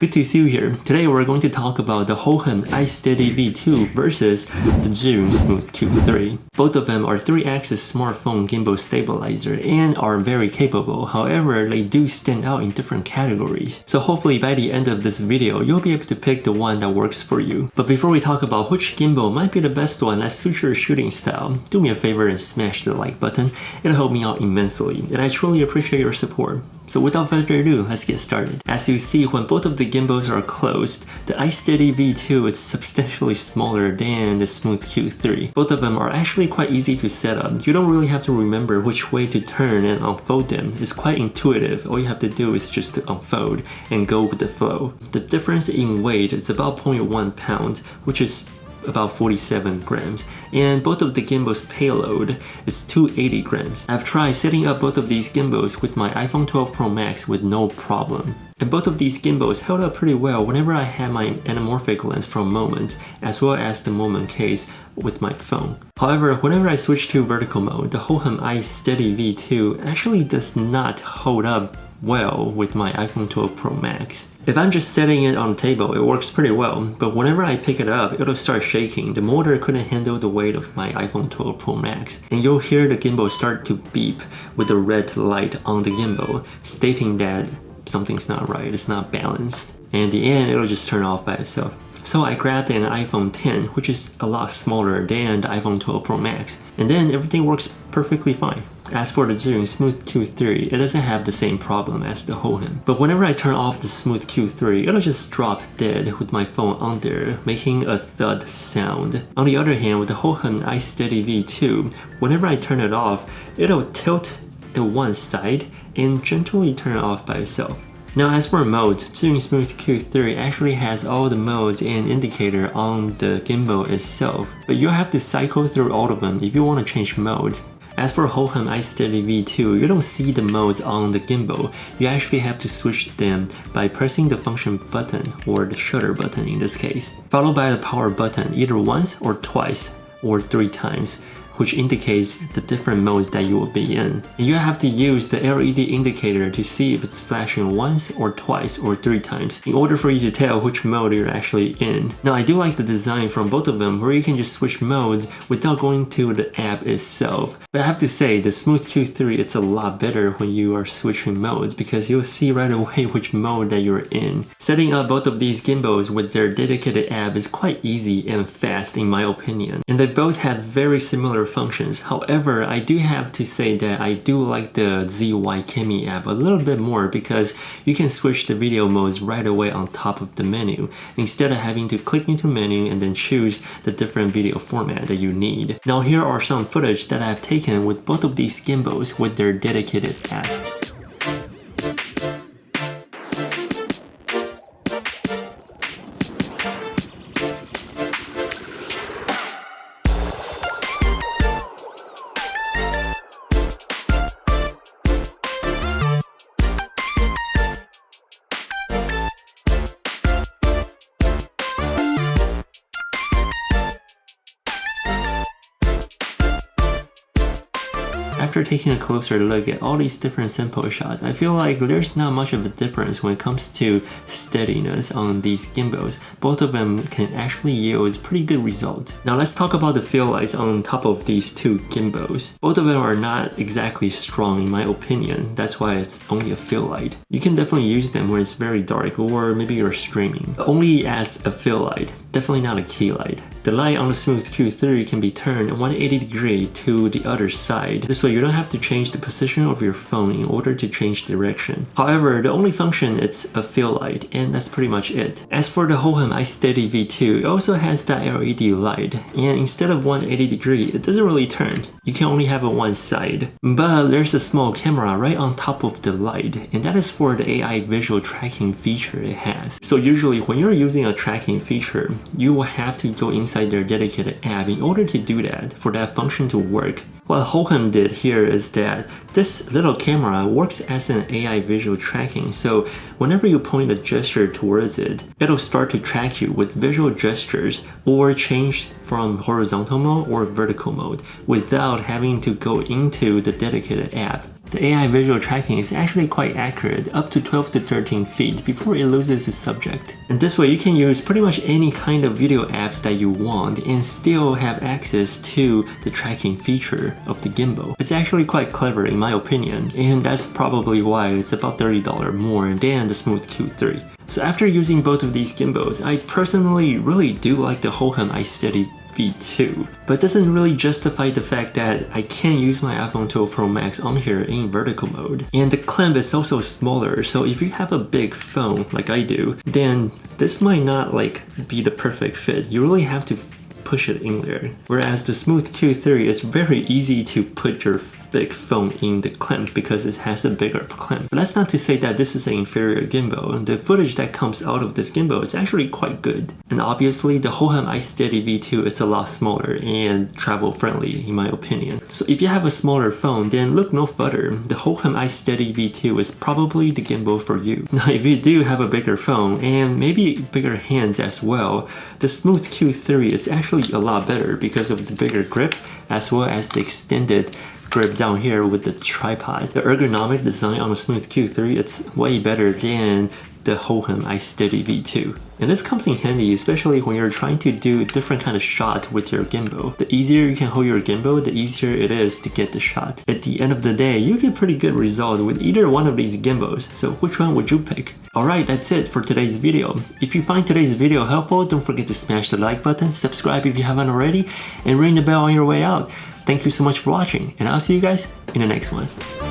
Good to see you here. Today we're going to talk about the Hohem iSteady V2 versus the ZHIYUN Smooth Q3. Both of them are 3-axis smartphone gimbal stabilizer and are very capable. However, they do stand out in different categories. So hopefully by the end of this video, you'll be able to pick the one that works for you. But before we talk about which gimbal might be the best one that suits your shooting style, do me a favor and smash the like button. It'll help me out immensely, and I truly appreciate your support. So without further ado, let's get started. As you see, when both of the gimbals are closed, the iSteady V2 is substantially smaller than the Smooth Q3. Both of them are actually quite easy to set up. You don't really have to remember which way to turn and unfold them. It's quite intuitive. All you have to do is just to unfold and go with the flow. The difference in weight is about 0.1 pound, which is about 47 grams, and both of the gimbals payload is 280 grams. I've tried setting up both of these gimbals with my iPhone 12 Pro Max with no problem. And both of these gimbals held up pretty well whenever I had my anamorphic lens from Moment, as well as the Moment case with my phone. However, whenever I switch to vertical mode, the Hohem iSteady V2 actually does not hold up well with my iPhone 12 Pro Max. If I'm just setting it on the table, it works pretty well, but whenever I pick it up, it'll start shaking. The motor couldn't handle the weight of my iPhone 12 Pro Max, and you'll hear the gimbal start to beep with a red light on the gimbal, stating that something's not right, it's not balanced. And in the end, it'll just turn off by itself. So I grabbed an iPhone 10, which is a lot smaller than the iPhone 12 Pro Max, and then everything works perfectly fine. As for the ZHIYUN Smooth Q3, it doesn't have the same problem as the Hohem. But whenever I turn off the Smooth Q3, it'll just drop dead with my phone on there, making a thud sound. On the other hand, with the Hohem iSteady V2, whenever I turn it off, it'll tilt at one side and gently turn it off by itself. Now as for modes, ZHIYUN Smooth Q3 actually has all the modes and indicator on the gimbal itself, but you'll have to cycle through all of them if you want to change mode. As for Hohem iSteady V2, you don't see the modes on the gimbal. You actually have to switch them by pressing the function button, or the shutter button in this case, followed by the power button either once or twice or 3 times, which indicates the different modes that you will be in. And you have to use the LED indicator to see if it's flashing once or twice or 3 times in order for you to tell which mode you're actually in. Now I do like the design from both of them where you can just switch modes without going to the app itself. But I have to say the Smooth Q3 it's a lot better when you are switching modes because you'll see right away which mode that you're in. Setting up both of these gimbals with their dedicated app is quite easy and fast in my opinion. And they both have very similar functions. However, I do have to say that I do like the ZHIYUN app a little bit more because you can switch the video modes right away on top of the menu instead of having to click into menu and then choose the different video format that you need. Now here are some footage that I've taken with both of these gimbals with their dedicated app. After taking a closer look at all these different sample shots, I feel like there's not much of a difference when it comes to steadiness on these gimbals. Both of them can actually yield pretty good results. Now let's talk about the fill lights on top of these two gimbals. Both of them are not exactly strong in my opinion, that's why it's only a fill light. You can definitely use them when it's very dark or maybe you're streaming, but only as a fill light, definitely not a key light. The light on the Smooth Q3 can be turned 180 degrees to the other side. This way you don't have to change the position of your phone in order to change direction. However, the only function is a fill light, and that's pretty much it. As for the Hohem iSteady V2, it also has that LED light, and instead of 180 degrees, it doesn't really turn. You can only have it one side. But there's a small camera right on top of the light, and that is for the AI visual tracking feature it has. So usually when you're using a tracking feature, you will have to go inside their dedicated app in order to do that, for that function to work. What Hohem did here is that this little camera works as an AI visual tracking, so whenever you point a gesture towards it, it'll start to track you with visual gestures or change from horizontal mode or vertical mode without having to go into the dedicated app. The AI visual tracking is actually quite accurate, up to 12 to 13 feet before it loses its subject. And this way you can use pretty much any kind of video apps that you want and still have access to the tracking feature of the gimbal. It's actually quite clever in my opinion, and that's probably why it's about $30 more than the Smooth Q3. So after using both of these gimbals, I personally really do like the Hohem iSteady V2, but it doesn't really justify the fact that I can't use my iPhone 12 Pro Max on here in vertical mode. And the clamp is also smaller, so if you have a big phone like I do, then this might not be the perfect fit. You really have to push it in there. Whereas the Smooth Q3, it's very easy to put your big phone in the clamp because it has a bigger clamp. But that's not to say that this is an inferior gimbal. The footage that comes out of this gimbal is actually quite good. And obviously the Hohem iSteady V2 is a lot smaller and travel friendly in my opinion. So if you have a smaller phone, then look no further. The Hohem iSteady V2 is probably the gimbal for you. Now if you do have a bigger phone and maybe bigger hands as well, the Smooth Q3 is actually a lot better because of the bigger grip as well as the extended grip down here with the tripod. The ergonomic design on the Smooth Q3, it's way better than the Hohem iSteady V2. And this comes in handy, especially when you're trying to do different kind of shot with your gimbal. The easier you can hold your gimbal, the easier it is to get the shot. At the end of the day, you get pretty good result with either one of these gimbals. So which one would you pick? Alright, that's it for today's video. If you find today's video helpful, don't forget to smash the like button, subscribe if you haven't already, and ring the bell on your way out. Thank you so much for watching, and I'll see you guys in the next one.